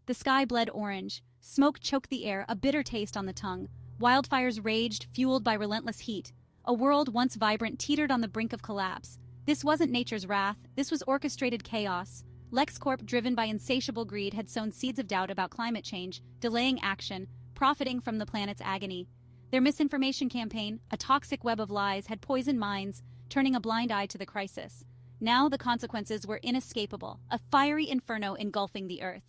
The sky bled orange. Smoke choked the air, a bitter taste on the tongue. Wildfires raged, fueled by relentless heat. A world once vibrant teetered on the brink of collapse. This wasn't nature's wrath, this was orchestrated chaos. LexCorp, driven by insatiable greed, had sown seeds of doubt about climate change, delaying action, profiting from the planet's agony. Their misinformation campaign, a toxic web of lies, had poisoned minds, turning a blind eye to the crisis. Now the consequences were inescapable, a fiery inferno engulfing the Earth.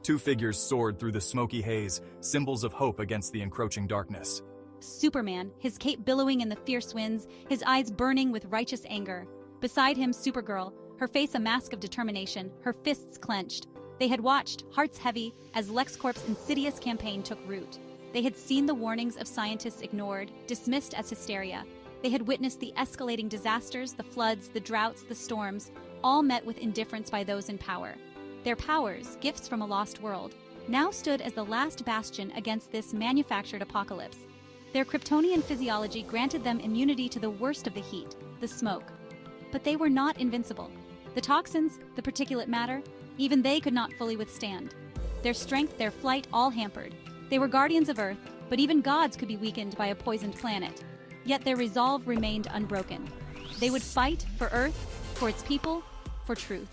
Two figures soared through the smoky haze, symbols of hope against the encroaching darkness. Superman, his cape billowing in the fierce winds, his eyes burning with righteous anger. Beside him, Supergirl, her face a mask of determination, her fists clenched. They had watched, hearts heavy, as LexCorp's insidious campaign took root. They had seen the warnings of scientists ignored, dismissed as hysteria. They had witnessed the escalating disasters, the floods, the droughts, the storms, all met with indifference by those in power. Their powers, gifts from a lost world, now stood as the last bastion against this manufactured apocalypse. Their Kryptonian physiology granted them immunity to the worst of the heat, the smoke. But they were not invincible. The toxins, the particulate matter, even they could not fully withstand. Their strength, their flight, all hampered. They were guardians of Earth, but even gods could be weakened by a poisoned planet. Yet their resolve remained unbroken. They would fight for Earth, for its people, for truth.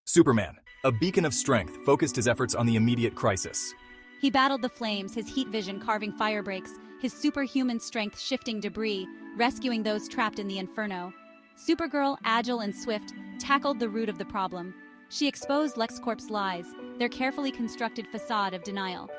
Superman, a beacon of strength, focused his efforts on the immediate crisis. He battled the flames, his heat vision carving fire breaks, his superhuman strength shifting debris, rescuing those trapped in the inferno. Supergirl, agile and swift, tackled the root of the problem. She exposed LexCorp's lies, their carefully constructed facade of denial.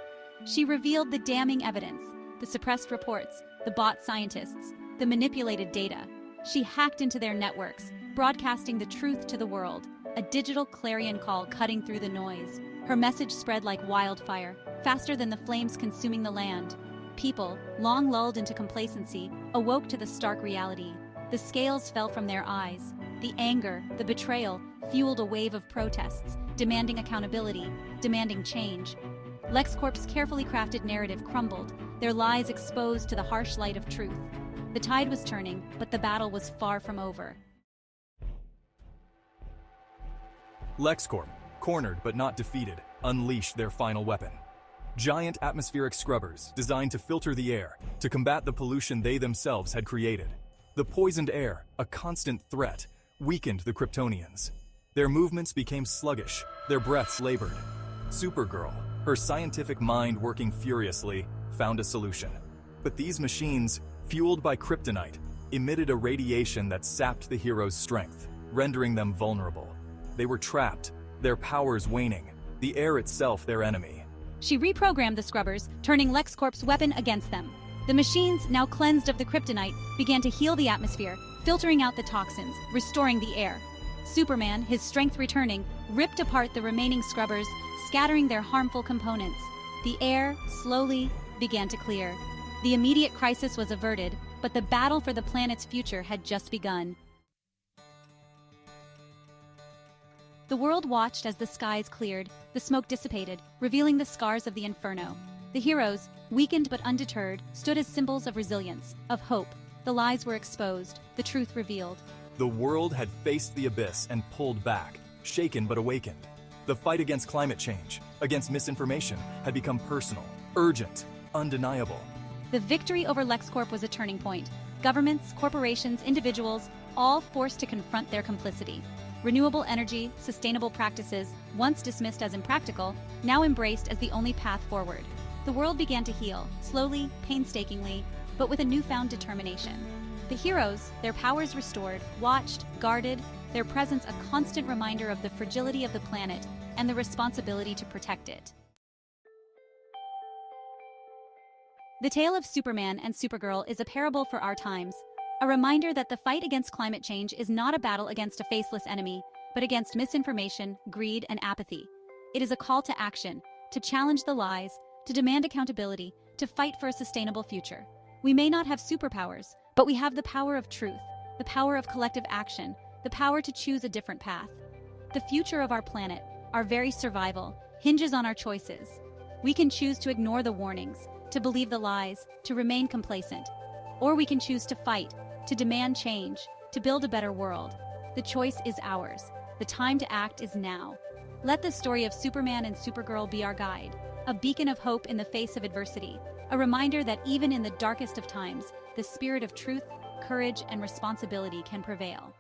She revealed the damning evidence, the suppressed reports, the bot scientists, the manipulated data. She hacked into their networks, broadcasting the truth to the world, a digital clarion call cutting through the noise. Her message spread like wildfire, faster than the flames consuming the land. People, long lulled into complacency, awoke to the stark reality. The scales fell from their eyes. The anger, the betrayal, fueled a wave of protests, demanding accountability, demanding change. LexCorp's carefully crafted narrative crumbled, their lies exposed to the harsh light of truth. The tide was turning, but the battle was far from over. LexCorp, cornered but not defeated, unleashed their final weapon. Giant atmospheric scrubbers designed to filter the air, to combat the pollution they themselves had created. The poisoned air, a constant threat, weakened the Kryptonians. Their movements became sluggish, their breaths labored. Supergirl, her scientific mind working furiously, found a solution. But these machines, fueled by kryptonite, emitted a radiation that sapped the heroes' strength, rendering them vulnerable. They were trapped, their powers waning, the air itself their enemy. She reprogrammed the scrubbers, turning LexCorp's weapon against them. The machines, now cleansed of the kryptonite, began to heal the atmosphere, filtering out the toxins, restoring the air. Superman, his strength returning, ripped apart the remaining scrubbers, scattering their harmful components. The air, slowly, began to clear. The immediate crisis was averted, but the battle for the planet's future had just begun. The world watched as the skies cleared, the smoke dissipated, revealing the scars of the inferno. The heroes, weakened but undeterred, stood as symbols of resilience, of hope. The lies were exposed, the truth revealed. The world had faced the abyss and pulled back, shaken but awakened. The fight against climate change, against misinformation, had become personal, urgent, undeniable. The victory over LexCorp was a turning point. Governments, corporations, individuals, all forced to confront their complicity. Renewable energy, sustainable practices, once dismissed as impractical, now embraced as the only path forward. The world began to heal, slowly, painstakingly, but with a newfound determination. The heroes, their powers restored, watched, guarded, their presence a constant reminder of the fragility of the planet and the responsibility to protect it. The tale of Superman and Supergirl is a parable for our times. A reminder that the fight against climate change is not a battle against a faceless enemy, but against misinformation, greed, and apathy. It is a call to action, to challenge the lies, to demand accountability, to fight for a sustainable future. We may not have superpowers, but we have the power of truth, the power of collective action, the power to choose a different path. The future of our planet, our very survival, hinges on our choices. We can choose to ignore the warnings, to believe the lies, to remain complacent. Or we can choose to fight, to demand change, to build a better world. The choice is ours. The time to act is now. Let the story of Superman and Supergirl be our guide, a beacon of hope in the face of adversity, a reminder that even in the darkest of times, the spirit of truth, courage, and responsibility can prevail.